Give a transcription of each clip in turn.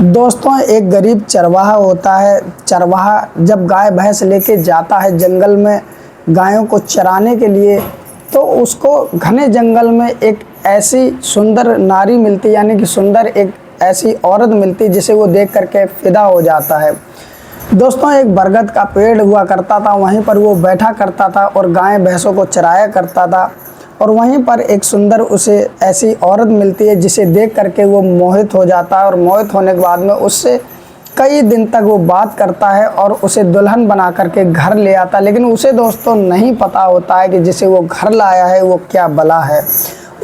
दोस्तों, एक गरीब चरवाहा होता है। चरवाहा जब गाय भैंस लेके जाता है जंगल में गायों को चराने के लिए, तो उसको घने जंगल में एक ऐसी सुंदर नारी मिलती, यानी कि सुंदर एक ऐसी औरत मिलती जिसे वो देख करके फिदा हो जाता है। दोस्तों, एक बरगद का पेड़ हुआ करता था, वहीं पर वो बैठा करता था और गाय भैंसों को चराया करता था। और वहीं पर एक सुंदर उसे ऐसी औरत मिलती है जिसे देख करके वो मोहित हो जाता है, और मोहित होने के बाद में उससे कई दिन तक वो बात करता है और उसे दुल्हन बना करके घर ले आता है। लेकिन उसे दोस्तों नहीं पता होता है कि जिसे वो घर लाया है वो क्या बला है।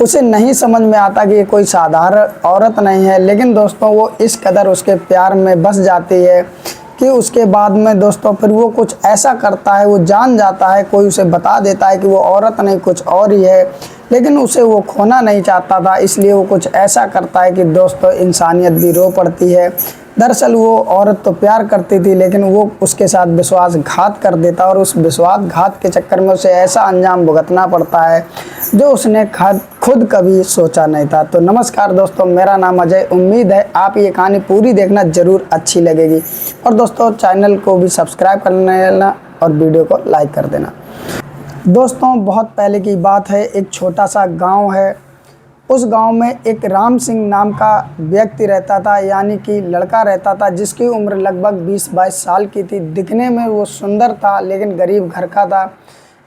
उसे नहीं समझ में आता कि ये कोई साधारण औरत नहीं है। लेकिन दोस्तों, वो इस कदर उसके प्यार में बस जाती है कि उसके बाद में दोस्तों फिर वो कुछ ऐसा करता है, वो जान जाता है, कोई उसे बता देता है कि वो औरत नहीं कुछ और ही है। लेकिन उसे वो खोना नहीं चाहता था, इसलिए वो कुछ ऐसा करता है कि दोस्तों इंसानियत भी रो पड़ती है। दरअसल वो औरत तो प्यार करती थी, लेकिन वो उसके साथ विश्वासघात कर देता, और उस विश्वासघात के चक्कर में उसे ऐसा अंजाम भुगतना पड़ता है जो उसने खुद कभी सोचा नहीं था। तो नमस्कार दोस्तों, मेरा नाम अजय। उम्मीद है आप ये कहानी पूरी देखना ज़रूर अच्छी लगेगी। और दोस्तों, चैनल को भी सब्सक्राइब कर लेना और वीडियो को लाइक कर देना। दोस्तों, बहुत पहले की बात है, एक छोटा सा गांव है। उस गांव में एक राम सिंह नाम का व्यक्ति रहता था, यानी कि लड़का रहता था जिसकी उम्र लगभग 20-22 साल की थी। दिखने में वो सुंदर था, लेकिन गरीब घर का था,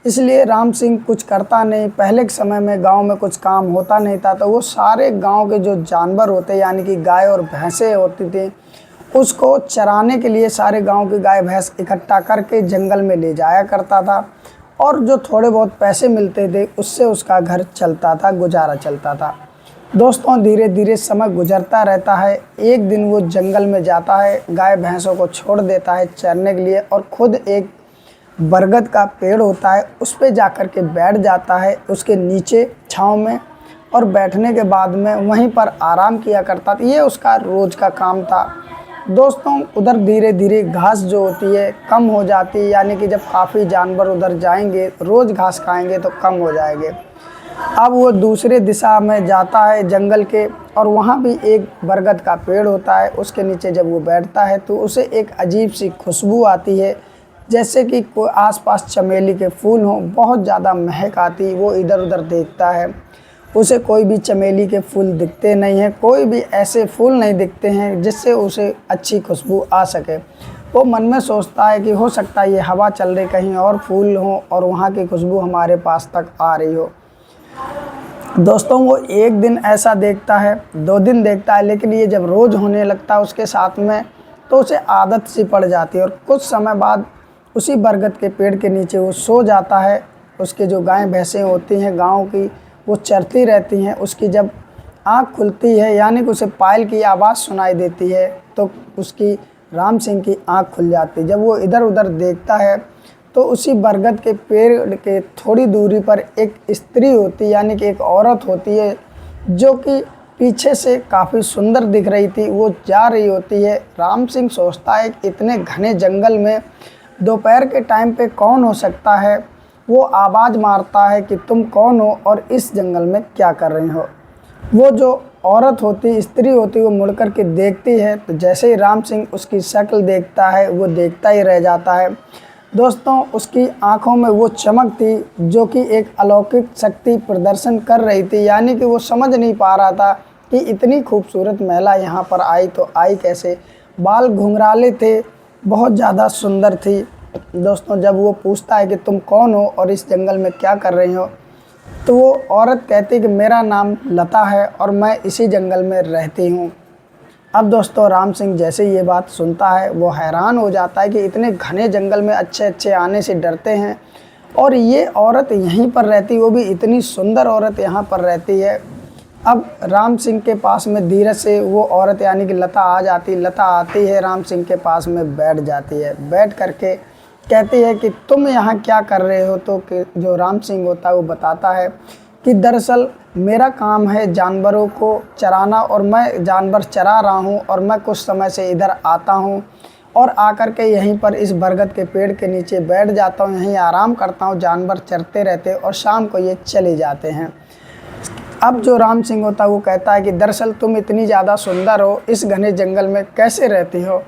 इसलिए राम सिंह कुछ करता नहीं। पहले के समय में गांव में कुछ काम होता नहीं था, तो वो सारे गांव के जो जानवर होते, यानी कि गाय और भैंसें होती थी, उसको चराने के लिए सारे गांव की गाय भैंस इकट्ठा करके जंगल में ले जाया करता था। और जो थोड़े बहुत पैसे मिलते थे उससे उसका घर चलता था, गुजारा चलता था। दोस्तों, धीरे धीरे समय गुजरता रहता है। एक दिन वो जंगल में जाता है, गाय भैंसों को छोड़ देता है चरने के लिए, और खुद एक बरगद का पेड़ होता है उस पे जाकर के बैठ जाता है, उसके नीचे छाँव में। और बैठने के बाद में वहीं पर आराम किया करता था। ये उसका रोज़ का काम था। दोस्तों, उधर धीरे धीरे घास जो होती है कम हो जाती है, यानी कि जब काफ़ी जानवर उधर जाएंगे, रोज़ घास खाएंगे तो कम हो जाएंगे। अब वो दूसरे दिशा में जाता है जंगल के, और वहाँ भी एक बरगद का पेड़ होता है। उसके नीचे जब वो बैठता है तो उसे एक अजीब सी खुशबू आती है, जैसे कि कोई आसपास चमेली के फूल हों, बहुत ज़्यादा महक आती। वो इधर उधर देखता है, उसे कोई भी चमेली के फूल दिखते नहीं हैं, कोई भी ऐसे फूल नहीं दिखते हैं जिससे उसे अच्छी खुशबू आ सके। वो मन में सोचता है कि हो सकता है ये हवा चल रही, कहीं और फूल हों और वहाँ की खुशबू हमारे पास तक आ रही हो। दोस्तों, वो एक दिन ऐसा देखता है, 2 दिन देखता है, लेकिन ये जब रोज़ होने लगता है उसके साथ में, तो उसे आदत सी पड़ जाती है। और कुछ समय बाद उसी बरगद के पेड़ के नीचे वो सो जाता है। उसके जो गाय भैंसें होती हैं गाँव की, वो चरती रहती हैं। उसकी जब आँख खुलती है, यानी कि उसे पायल की आवाज़ सुनाई देती है, तो उसकी राम सिंह की आँख खुल जाती है। जब वो इधर उधर देखता है तो उसी बरगद के पेड़ के थोड़ी दूरी पर एक स्त्री होती है, यानी कि एक औरत होती है, जो कि पीछे से काफ़ी सुंदर दिख रही थी। वो जा रही होती है। राम सिंह सोचता है कि इतने घने जंगल में दोपहर के टाइम पे कौन हो सकता है। वो आवाज़ मारता है कि तुम कौन हो और इस जंगल में क्या कर रही हो। वो जो औरत होती, स्त्री होती, वो मुड़ कर के देखती है, तो जैसे ही राम सिंह उसकी शक्ल देखता है वो देखता ही रह जाता है। दोस्तों, उसकी आंखों में वो चमक थी जो कि एक अलौकिक शक्ति प्रदर्शन कर रही थी, यानी कि वो समझ नहीं पा रहा था कि इतनी खूबसूरत महिला यहाँ पर आई तो आई कैसे। बाल घुंघराले थे, बहुत ज़्यादा सुंदर थी। दोस्तों, जब वो पूछता है कि तुम कौन हो और इस जंगल में क्या कर रही हो, तो वो औरत कहती कि मेरा नाम लता है और मैं इसी जंगल में रहती हूँ। अब दोस्तों, राम सिंह जैसे ये बात सुनता है वो हैरान हो जाता है कि इतने घने जंगल में अच्छे अच्छे आने से डरते हैं, और ये औरत यहीं पर रहती, वो भी इतनी सुंदर औरत यहाँ पर रहती है। अब राम सिंह के पास में धीरे से वो औरत, यानी कि लता आ जाती। लता आती है, राम सिंह के पास में बैठ जाती है। बैठ करके कहती है कि तुम यहाँ क्या कर रहे हो। तो जो राम सिंह होता है वो बताता है कि दरअसल मेरा काम है जानवरों को चराना, और मैं जानवर चरा रहा हूँ, और मैं कुछ समय से इधर आता हूँ और आकर के यहीं पर इस बरगद के पेड़ के नीचे बैठ जाता हूँ, यहीं आराम करता हूँ। जानवर चरते रहते और शाम को ये चले जाते हैं। अब जो राम सिंह होता है वो कहता है कि दरअसल तुम इतनी ज़्यादा सुंदर हो, इस घने जंगल में कैसे रहती हो।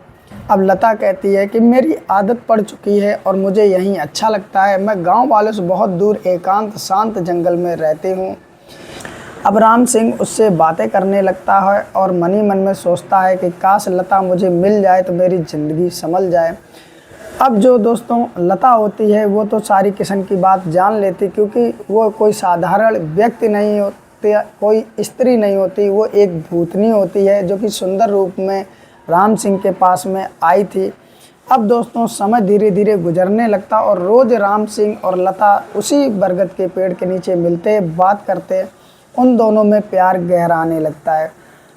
अब लता कहती है कि मेरी आदत पड़ चुकी है और मुझे यहीं अच्छा लगता है, मैं गांव वालों से बहुत दूर एकांत शांत जंगल में रहती हूँ। अब राम सिंह उससे बातें करने लगता है और मन ही मन में सोचता है कि काश लता मुझे मिल जाए तो मेरी ज़िंदगी संभल जाए। अब जो दोस्तों लता होती है वो तो सारी किशन की बात जान लेती, क्योंकि वो कोई साधारण व्यक्ति नहीं होती, कोई स्त्री नहीं होती, वो एक भूतनी होती है जो कि सुंदर रूप में राम सिंह के पास में आई थी। अब दोस्तों समय धीरे धीरे गुजरने लगता और रोज़ राम सिंह और लता उसी बरगद के पेड़ के नीचे मिलते, बात करते, उन दोनों में प्यार गहराने लगता है।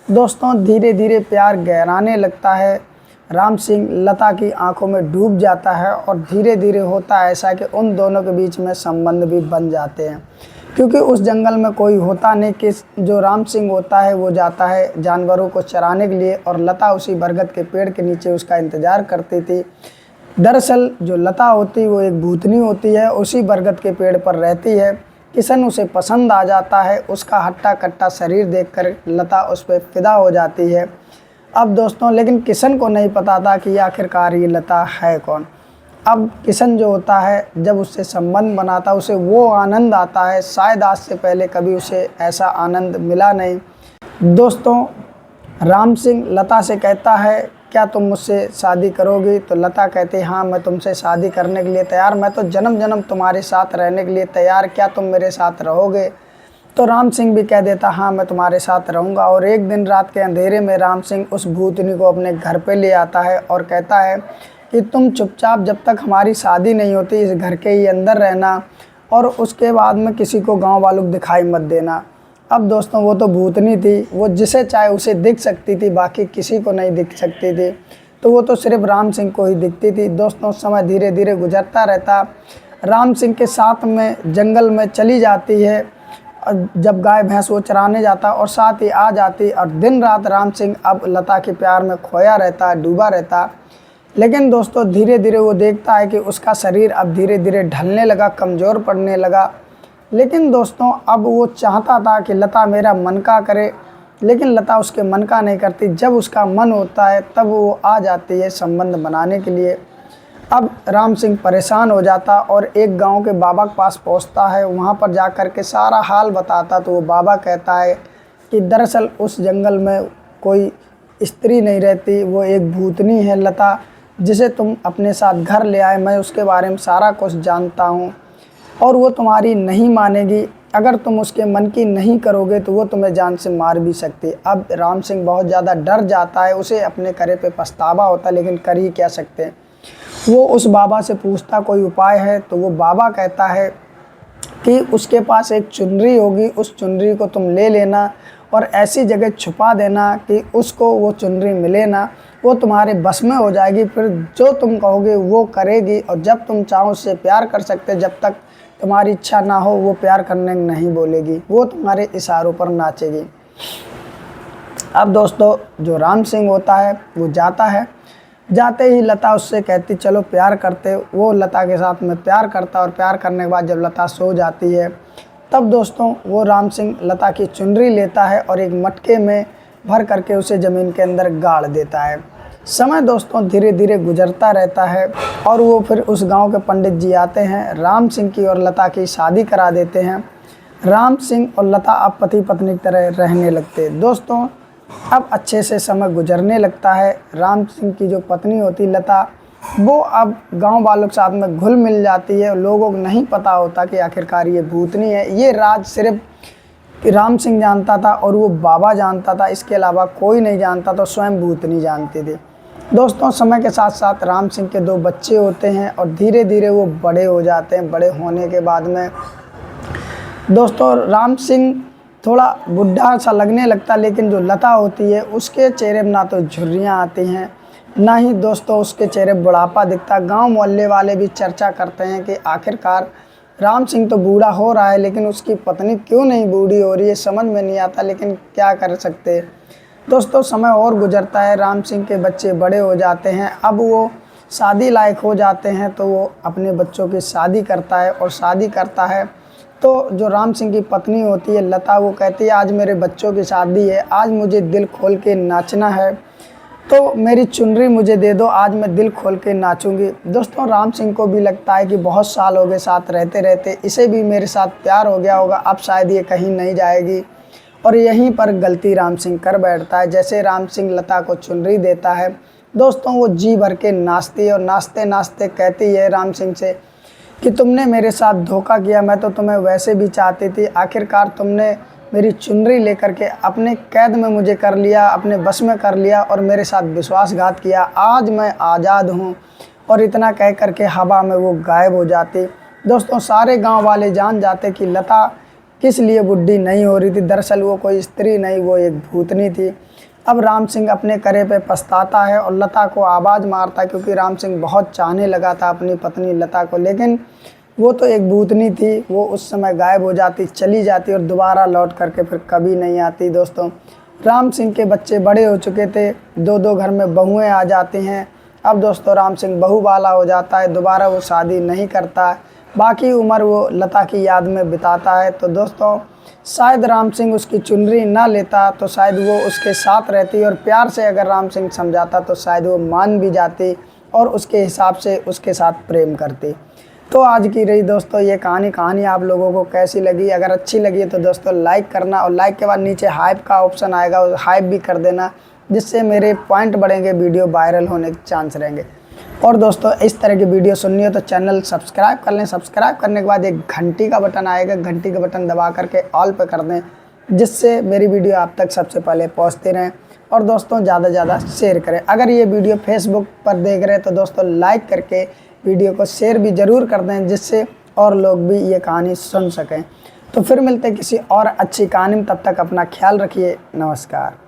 दोस्तों धीरे धीरे प्यार गहराने लगता है, राम सिंह लता की आंखों में डूब जाता है और धीरे धीरे होता है ऐसा कि उन दोनों के बीच में संबंध भी बन जाते हैं, क्योंकि उस जंगल में कोई होता नहीं कि जो राम सिंह होता है वो जाता है जानवरों को चराने के लिए और लता उसी बरगद के पेड़ के नीचे उसका इंतज़ार करती थी। दरअसल जो लता होती वो एक भूतनी होती है, उसी बरगद के पेड़ पर रहती है। किशन उसे पसंद आ जाता है, उसका हट्टा कट्टा शरीर देखकर लता उस पर फिदा हो जाती है। अब दोस्तों लेकिन किशन को नहीं पता था कि आखिरकार ये लता है कौन। अब किशन जो होता है जब उससे संबंध बनाता उसे वो आनंद आता है, शायद आज से पहले कभी उसे ऐसा आनंद मिला नहीं। दोस्तों राम सिंह लता से कहता है क्या तुम मुझसे शादी करोगी, तो लता कहती है हाँ मैं तुमसे शादी करने के लिए तैयार, मैं तो जन्म जन्म तुम्हारे साथ रहने के लिए तैयार, क्या तुम मेरे साथ रहोगे। तो राम सिंह भी कह देता हाँ मैं तुम्हारे साथ रहूँगा। और एक दिन रात के अंधेरे में राम सिंह उस भूतनी को अपने घर पे ले आता है और कहता है कि तुम चुपचाप जब तक हमारी शादी नहीं होती इस घर के ही अंदर रहना और उसके बाद में किसी को गांव वालों को दिखाई मत देना। अब दोस्तों वो तो भूतनी थी, वो जिसे चाहे उसे दिख सकती थी, बाकी किसी को नहीं दिख सकती थी, तो वो तो सिर्फ राम सिंह को ही दिखती थी। दोस्तों समय धीरे धीरे गुजरता रहता, राम सिंह के साथ में जंगल में चली जाती है, जब गाय भैंस वो चराने जाता और साथ ही आ जाती, और दिन रात राम सिंह अब लता के प्यार में खोया रहता, डूबा रहता। लेकिन दोस्तों धीरे धीरे वो देखता है कि उसका शरीर अब धीरे धीरे ढलने लगा, कमज़ोर पड़ने लगा। लेकिन दोस्तों अब वो चाहता था कि लता मेरा मन का करे, लेकिन लता उसके मन का नहीं करती। जब उसका मन होता है तब वो आ जाती है संबंध बनाने के लिए। अब राम सिंह परेशान हो जाता और एक गांव के बाबा के पास पहुंचता है, वहां पर जा कर के सारा हाल बताता। तो वो बाबा कहता है कि दरअसल उस जंगल में कोई स्त्री नहीं रहती, वो एक भूतनी है लता, जिसे तुम अपने साथ घर ले आए, मैं उसके बारे में सारा कुछ जानता हूँ और वो तुम्हारी नहीं मानेगी, अगर तुम उसके मन की नहीं करोगे तो वो तुम्हें जान से मार भी सकती। अब राम सिंह बहुत ज़्यादा डर जाता है, उसे अपने करे पे पछतावा होता, लेकिन कर ही क्या सकते हैं। वो उस बाबा से पूछता कोई उपाय है, तो वो बाबा कहता है कि उसके पास एक चुनरी होगी, उस चुनरी को तुम ले लेना और ऐसी जगह छुपा देना कि उसको वो चुनरी मिले ना, वो तुम्हारे बस में हो जाएगी, फिर जो तुम कहोगे वो करेगी और जब तुम चाहो उससे प्यार कर सकते, जब तक तुम्हारी इच्छा ना हो वो प्यार करने नहीं बोलेगी, वो तुम्हारे इशारों पर नाचेगी। अब दोस्तों जो राम सिंह होता है वो जाता है, जाते ही लता उससे कहती चलो प्यार करते, वो लता के साथ में प्यार करता और प्यार करने के बाद जब लता सो जाती है तब दोस्तों वो राम सिंह लता की चुनरी लेता है और एक मटके में भर करके उसे ज़मीन के अंदर गाड़ देता है। समय दोस्तों धीरे धीरे गुजरता रहता है और वो फिर उस गांव के पंडित जी आते हैं, राम सिंह की और लता की शादी करा देते हैं। राम सिंह और लता अब पति पत्नी की तरह रहने लगते। दोस्तों अब अच्छे से समय गुजरने लगता है। राम सिंह की जो पत्नी होती लता, वो अब गांव वालों के साथ में घुल मिल जाती है। लोगों को नहीं पता होता कि आखिरकार ये भूतनी है। ये राज सिर्फ राम सिंह जानता था और वो बाबा जानता था, इसके अलावा कोई नहीं जानता, तो स्वयं भूतनी जानती थी। दोस्तों समय के साथ साथ राम सिंह के 2 बच्चे होते हैं और धीरे धीरे वो बड़े हो जाते हैं। बड़े होने के बाद में दोस्तों राम सिंह थोड़ा बुढ़ा सा लगने लगता, लेकिन जो लता होती है उसके चेहरे में ना तो झुर्रियाँ आती हैं, ना ही दोस्तों उसके चेहरे बुढ़ापा दिखता। गांव मोहल्ले वाले भी चर्चा करते हैं कि आखिरकार राम सिंह तो बूढ़ा हो रहा है, लेकिन उसकी पत्नी क्यों नहीं बूढ़ी हो रही है, समझ में नहीं आता, लेकिन क्या कर सकते। दोस्तों समय और गुजरता है, राम सिंह के बच्चे बड़े हो जाते हैं। अब वो शादी लायक हो जाते हैं, तो वो अपने बच्चों की शादी करता है और शादी करता है तो जो राम सिंह की पत्नी होती है लता, वो कहती है आज मेरे बच्चों की शादी है, आज मुझे दिल खोल के नाचना है, तो मेरी चुनरी मुझे दे दो, आज मैं दिल खोल के नाचूंगी। दोस्तों राम सिंह को भी लगता है कि बहुत साल हो गए साथ रहते रहते, इसे भी मेरे साथ प्यार हो गया होगा, अब शायद ये कहीं नहीं जाएगी। और यहीं पर गलती राम सिंह कर बैठता है। जैसे राम सिंह लता को चुनरी देता है दोस्तों, वो जी भर के नाचती है और नाचते नाचते कहती है राम सिंह से कि तुमने मेरे साथ धोखा किया, मैं तो तुम्हें वैसे भी चाहती थी, आखिरकार तुमने मेरी चुनरी लेकर के अपने कैद में मुझे कर लिया, अपने बस में कर लिया और मेरे साथ विश्वासघात किया, आज मैं आज़ाद हूँ। और इतना कह कर के हवा में वो गायब हो जाती। दोस्तों सारे गांव वाले जान जाते कि लता किस लिए बुढ़ी नहीं हो रही थी, दरअसल वो कोई स्त्री नहीं, वो एक भूतनी थी। अब राम सिंह अपने करे पे पछताता है और लता को आवाज़ मारता है, क्योंकि राम सिंह बहुत चाहने लगा था अपनी पत्नी लता को, लेकिन वो तो एक भूतनी थी, वो उस समय गायब हो जाती, चली जाती और दोबारा लौट करके फिर कभी नहीं आती। दोस्तों राम सिंह के बच्चे बड़े हो चुके थे, दो दो घर में बहुएँ आ जाती हैं। अब दोस्तों राम सिंह बहू वाला हो जाता है, दोबारा वो शादी नहीं करता है, बाकी उम्र वो लता की याद में बिताता है। तो दोस्तों शायद राम सिंह उसकी चुनरी ना लेता तो शायद वो उसके साथ रहती, और प्यार से अगर राम सिंह समझाता तो शायद वो मान भी जाती और उसके हिसाब से उसके साथ प्रेम करती। तो आज की रही दोस्तों ये कहानी आप लोगों को कैसी लगी? अगर अच्छी लगी तो दोस्तों लाइक करना, और लाइक के बाद नीचे हाइप का ऑप्शन आएगा, उस हाइप भी कर देना, जिससे मेरे पॉइंट बढ़ेंगे, वीडियो वायरल होने के चांस रहेंगे। और दोस्तों इस तरह की वीडियो सुननी हो तो चैनल सब्सक्राइब कर लें। सब्सक्राइब करने के बाद एक घंटी का बटन आएगा, घंटी का बटन दबा करके ऑल पे कर दें, जिससे मेरी वीडियो आप तक सबसे पहले पहुंचते रहें। और दोस्तों ज़्यादा से ज़्यादा शेयर करें। अगर ये वीडियो फेसबुक पर देख रहे हैं तो दोस्तों लाइक करके वीडियो को शेयर भी ज़रूर कर दें, जिससे और लोग भी ये कहानी सुन सकें। तो फिर मिलते हैं किसी और अच्छी कहानी में, तब तक अपना ख्याल रखिए। नमस्कार।